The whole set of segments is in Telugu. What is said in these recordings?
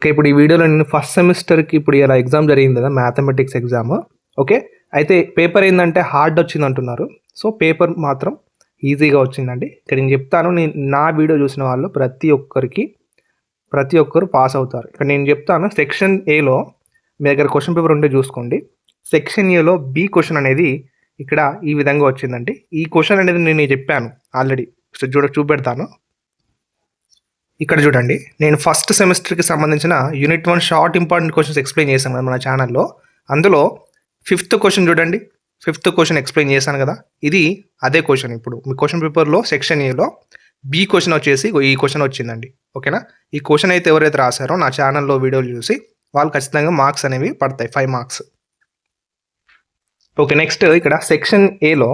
ఓకే. ఇప్పుడు ఈ వీడియోలో నేను ఫస్ట్ సెమిస్టర్‌కి ఇప్పుడు ఇలా ఎగ్జామ్ జరిగింది కదా! Mathematics exam. ఓకే. అయితే పేపర్ ఏందంటే హార్డ్ వచ్చిందంటున్నారు. సో, పేపర్ మాత్రం ఈజీగా వచ్చిందండి. ఇక్కడ నేను చెప్తాను. నా వీడియో చూసిన వాళ్ళు ప్రతి ఒక్కరు పాస్ అవుతారు. ఇక్కడ నేను చెప్తాను. సెక్షన్ ఏలో మీ దగ్గర క్వెషన్ పేపర్ ఉంటే చూసుకోండి. సెక్షన్ ఏలో బి క్వెషన్ అనేది ఇక్కడ ఈ విధంగా వచ్చిందండి. ఈ క్వెషన్ అనేది నేను చెప్పాను ఆల్రెడీ. సో, చూపెడతాను. ఇక్కడ చూడండి, నేను ఫస్ట్ సెమిస్టర్కి సంబంధించిన unit 1 short important questions explain చేశాను కదా మన ఛానల్లో. అందులో 5th క్వశ్చన్ చూడండి. 5th క్వశ్చన్ ఎక్స్ప్లెయిన్ చేశాను కదా. ఇది అదే క్వశ్చన్. ఇప్పుడు మీ క్వశ్చన్ పేపర్లో సెక్షన్ ఏలో బి క్వశ్చన్ వచ్చేసి ఈ క్వశ్చన్ వచ్చిందండి. ఓకేనా. ఈ క్వశ్చన్ అయితే ఎవరైతే రాశారో నా ఛానల్లో వీడియోలు చూసి వాళ్ళు ఖచ్చితంగా మార్క్స్ అనేవి పడతాయి, 5 మార్క్స్. ఓకే. నెక్స్ట్ ఇక్కడ సెక్షన్ ఏలో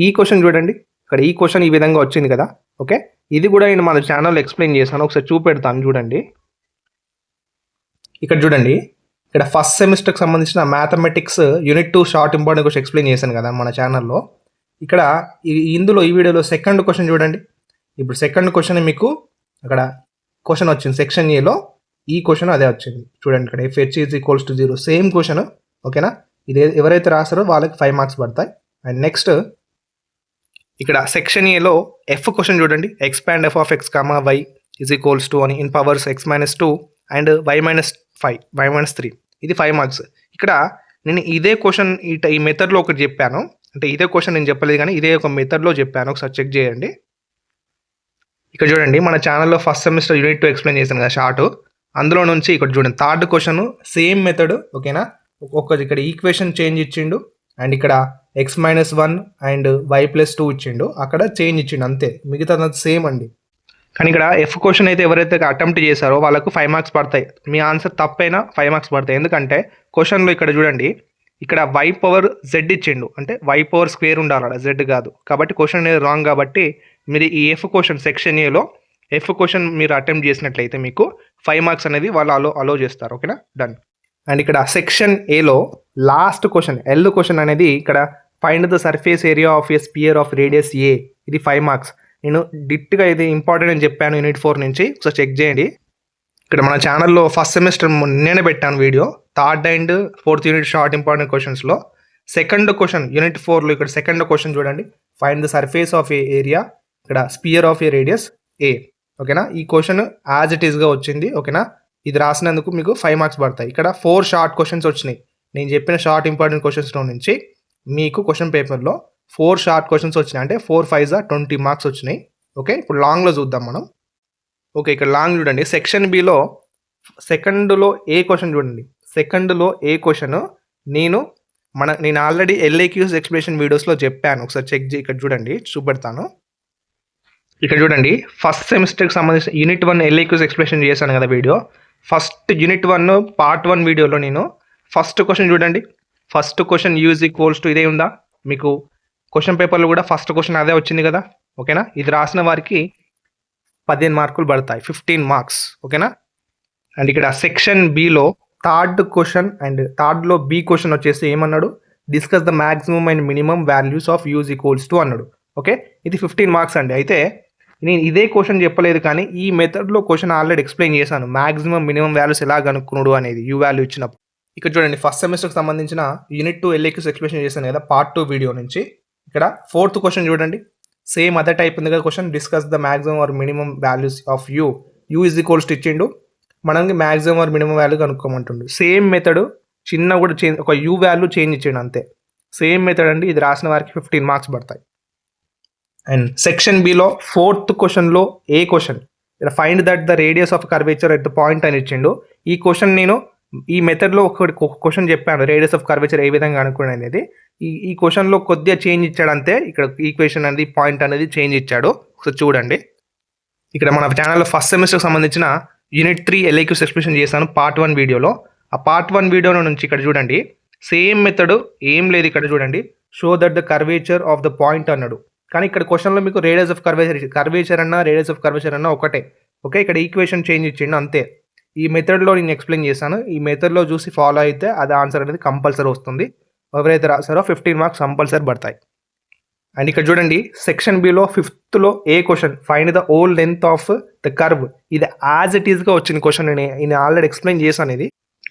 ఈ క్వశ్చన్ చూడండి. ఇక్కడ ఈ క్వశ్చన్ ఈ విధంగా వచ్చింది కదా. ఓకే. ఇది కూడా నేను మన ఛానల్లో ఎక్స్ప్లెయిన్ చేశాను. ఒకసారి చూపెడతాను చూడండి. ఇక్కడ చూడండి, ఇక్కడ ఫస్ట్ సెమిస్టర్కి సంబంధించిన mathematics unit 2 short important question explain చేశాను కదా మన ఛానల్లో. ఇక్కడ ఇందులో ఈ వీడియోలో సెకండ్ క్వశ్చన్ చూడండి. ఇప్పుడు సెకండ్ క్వశ్చన్ మీకు అక్కడ క్వశ్చన్ వచ్చింది సెక్షన్ ఏలో. ఈ క్వశ్చన్ అదే వచ్చింది చూడండి. ఇక్కడ FH = 0 సేమ్ క్వశ్చన్. ఓకేనా. ఇది ఎవరైతే రాస్తారో వాళ్ళకి 5 మార్క్స్ పడతాయి. అండ్ నెక్స్ట్ ఇక్కడ సెక్షన్ ఏలో ఎఫ్ క్వశ్చన్ చూడండి. Expand f of x, y = అని in powers x-2 and y-5 y-3 ఇది 5 మార్క్స్. ఇక్కడ నేను ఇదే క్వశ్చన్ ఈ మెథడ్లో ఒకటి చెప్పాను. అంటే ఇదే క్వశ్చన్ నేను చెప్పలేదు కానీ ఇదే ఒక మెథడ్లో చెప్పాను. ఒకసారి చెక్ చేయండి. ఇక్కడ చూడండి, మన ఛానల్లో ఫస్ట్ సెమిస్టర్ యూనిట్ 2 ఎక్స్ప్లెయిన్ చేశాను కదా షార్ట్. అందులో నుంచి ఇక్కడ చూడండి థర్డ్ క్వశ్చన్ సేమ్ మెథడ్. ఓకేనా. ఇక్కడ ఈక్వేషన్ చేంజ్ ఇచ్చిండు అండ్ ఇక్కడ x-1 అండ్ y+2 ఇచ్చిండు. అక్కడ చేంజ్ ఇచ్చిండు అంతే, మిగతా సేమ్ అండి. కానీ ఇక్కడ ఎఫ్ క్వశ్చన్ అయితే ఎవరైతే అటెంప్ట్ చేశారో వాళ్ళకు 5 మార్క్స్ పడతాయి. మీ ఆన్సర్ తప్పైనా 5 మార్క్స్ పడతాయి. ఎందుకంటే క్వశ్చన్లో ఇక్కడ చూడండి, ఇక్కడ y/z ఇచ్చిండు. అంటే y² ఉండాలి, z కాదు. కాబట్టి క్వశ్చన్ అనేది రాంగ్. కాబట్టి మీరు ఈ ఎఫ్ క్వశ్చన్ సెక్షన్ ఏలో ఎఫ్ క్వశ్చన్ మీరు అటెంప్ట్ చేసినట్లయితే మీకు 5 మార్క్స్ అనేది వాళ్ళు అలో చేస్తారు. ఓకేనా. డన్. అండ్ ఇక్కడ సెక్షన్ ఏలో లాస్ట్ క్వశ్చన్ ఎల్ క్వశ్చన్ అనేది ఇక్కడ find the surface area of a sphere of radius a. ఇది 5 మార్క్స్. నేను డిట్గా ఇది ఇంపార్టెంట్ అని చెప్పాను యూనిట్ 4 నుంచి. ఒకసారి చెక్ చేయండి. ఇక్కడ మన ఛానల్లో ఫస్ట్ సెమిస్టర్ నేనే పెట్టాను వీడియో. 3rd and 4th unit short important క్వశ్చన్స్లో సెకండ్ క్వశ్చన్ యూనిట్ 4లో ఇక్కడ సెకండ్ క్వశ్చన్ చూడండి. Find the surface of a area, ఇక్కడ sphere of a radius a. ఓకేనా. ఈ క్వశ్చన్ యాజ్ ఇట్ ఈస్గా వచ్చింది. ఓకేనా. ఇది రాసినందుకు మీకు 5 మార్క్స్ పడతాయి. ఇక్కడ 4 షార్ట్ క్వశ్చన్స్ వచ్చినాయి. నేను చెప్పిన షార్ట్ ఇంపార్టెంట్ క్వశ్చన్స్లో నుంచి మీకు క్వశ్చన్ పేపర్లో 4 షార్ట్ క్వశ్చన్స్ వచ్చినాయి. అంటే 4 5 20 మార్క్స్ వచ్చినాయి. ఓకే. ఇప్పుడు లాంగ్లో చూద్దాం మనం. ఓకే. ఇక్కడ లాంగ్ చూడండి. సెక్షన్ బిలో సెకండ్లో ఏ క్వశ్చన్ చూడండి. సెకండ్లో ఏ క్వశ్చన్ నేను ఆల్రెడీ LAQs ఎక్స్ప్లెనేషన్ వీడియోస్లో చెప్పాను. ఒకసారి చెక్ ఇక్కడ చూడండి, చూపెడతాను. ఇక్కడ చూడండి, ఫస్ట్ సెమిస్టర్కి సంబంధించిన యూనిట్ 1 LAQs ఎక్స్ప్లెనేషన్ చేశాను కదా వీడియో. ఫస్ట్ యూనిట్ 1 పార్ట్ 1 వీడియోలో నేను ఫస్ట్ క్వశ్చన్ చూడండి. ఫస్ట్ క్వశ్చన్ u= ఇదే ఉందా మీకు క్వశ్చన్ పేపర్లో కూడా ఫస్ట్ క్వశ్చన్ అదే వచ్చింది కదా. ఓకేనా. ఇది రాసిన వారికి 15 మార్కులు పడతాయి, 15 మార్క్స్. ఓకేనా. అండ్ ఇక్కడ సెక్షన్ బిలో థర్డ్ క్వశ్చన్ అండ్ థర్డ్లో బి క్వశ్చన్ వచ్చేసి ఏమన్నాడు, discuss the maximum and minimum values of u= అన్నాడు. ఓకే. ఇది 15 మార్క్స్ అండి. అయితే నేను ఇదే క్వశ్చన్ చెప్పలేదు కానీ ఈ మెథడ్లో క్వశ్చన్ ఆల్రెడీ ఎక్స్ప్లెయిన్ చేశాను. మ్యాక్సిమం మినిమం వాల్యూస్ ఎలా కనుక్కున్నాడు అనేది యూ వాల్యూ ఇచ్చినప్పుడు. ఇక్కడ చూడండి, ఫస్ట్ సెమిస్టర్కి సంబంధించిన యూనిట్ 2 LAQs ఎక్స్ప్లెనేషన్ చేశాను కదా పార్ట్ 2 వీడియో నుంచి. ఇక్కడ 4th క్వశ్చన్ చూడండి. సేమ్ అదే టైప్ ఉంది కదా question. Discuss the maximum or minimum values of u = ఇచ్చిండు. మనకి మ్యాక్సిమం ఆర్ మినిమం వాల్యూ కనుక్కోమంటుండు. సేమ్ మెథడ్, చిన్న కూడా చేంజ్, ఒక u వాల్యూ చేంజ్ ఇచ్చిండు అంతే. సేమ్ మెథడ్ అండి. ఇది రాసిన వారికి 15 మార్క్స్ పడతాయి. అండ్ సెక్షన్ బిలో 4th క్వశ్చన్లో ఏ క్వశ్చన్, ఇక్కడ find that the radius of curvature at the point అని ఇచ్చిండు. ఈ క్వశ్చన్ నేను ఈ మెథడ్లో ఒక క్వశ్చన్ చెప్పాను, రేడియస్ ఆఫ్ కర్వేచర్ ఏ విధంగా అనుకోండి అనేది. ఈ క్వశ్చన్లో కొద్దిగా చేంజ్ ఇచ్చాడు అంతే. ఇక్కడ ఈక్వేషన్ అనేది పాయింట్ అనేది చేంజ్ ఇచ్చాడు. ఒకసారి చూడండి. ఇక్కడ మన ఛానల్లో ఫస్ట్ సెమిస్టర్కి సంబంధించిన యూనిట్ 3 LAQs ఎక్స్ప్లెనేషన్ చేశాను పార్ట్ 1 వీడియోలో. ఆ పార్ట్ 1 వీడియోలో నుంచి ఇక్కడ చూడండి సేమ్ మెథడ్ ఏం లేదు. ఇక్కడ చూడండి, show that the curvature of the point అన్నాడు. కానీ ఇక్కడ క్వశ్చన్లో మీకు రేడియస్ ఆఫ్ కర్వేచర్ అన్నా రేడియస్ ఆఫ్ కర్వేచర్ అన్నా ఒకటే. ఓకే. ఇక్కడ ఈక్వేషన్ చేంజ్ ఇచ్చిండు అంతే. ఈ మెథడ్లో నేను ఎక్స్ప్లెయిన్ చేశాను. ఈ మెథడ్లో చూసి ఫాలో అయితే అది ఆన్సర్ అనేది కంపల్సరీ వస్తుంది. ఎవరైతే రాస్తారో 15 మార్క్స్ కంపల్సరీ పడతాయి. అండ్ ఇక్కడ చూడండి section below 5th A question find the whole length of the curve. ఇది యాజ్ ఇట్ ఈస్గా వచ్చిన క్వశ్చన్. నేను ఆల్రెడీ ఎక్స్ప్లెయిన్ చేశాను ఇది.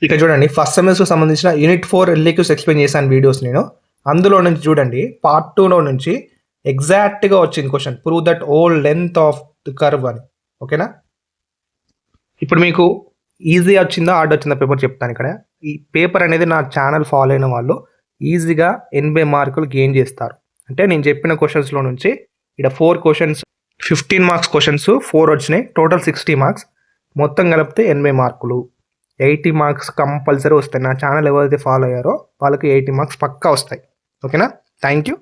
ఇక్కడ చూడండి ఫస్ట్ సెమిస్టర్ సంబంధించిన యూనిట్ 4 ఎల్ఈక్యూస్ ఎక్స్ప్లెయిన్ చేశాను వీడియోస్ నేను. అందులో నుంచి చూడండి పార్ట్ 2లో నుంచి ఎగ్జాక్ట్గా వచ్చింది question, prove that whole length of the curve అని. ఓకేనా? ఇప్పుడు మీకు ఈజీ వచ్చిందా హార్డ్ వచ్చిందా పేపర్ చెప్తాను. ఇక్కడ ఈ పేపర్ అనేది నా ఛానల్ ఫాలో అయిన వాళ్ళు ఈజీగా 80 మార్కులు గెయిన్ చేస్తారు. అంటే నేను చెప్పిన క్వశ్చన్స్లో నుంచి ఇక్కడ 4 క్వశ్చన్స్ 15 మార్క్స్ క్వశ్చన్స్ 4 వచ్చినాయి, టోటల్ 60 మార్క్స్, మొత్తం కలిపితే 80 మార్కులు. 80 మార్క్స్ కంపల్సరీ వస్తాయి. నా ఛానల్ ఎవరైతే ఫాలో అయ్యారో వాళ్ళకి 80 మార్క్స్ పక్కా వస్తాయి. ఓకేనా? Thank you.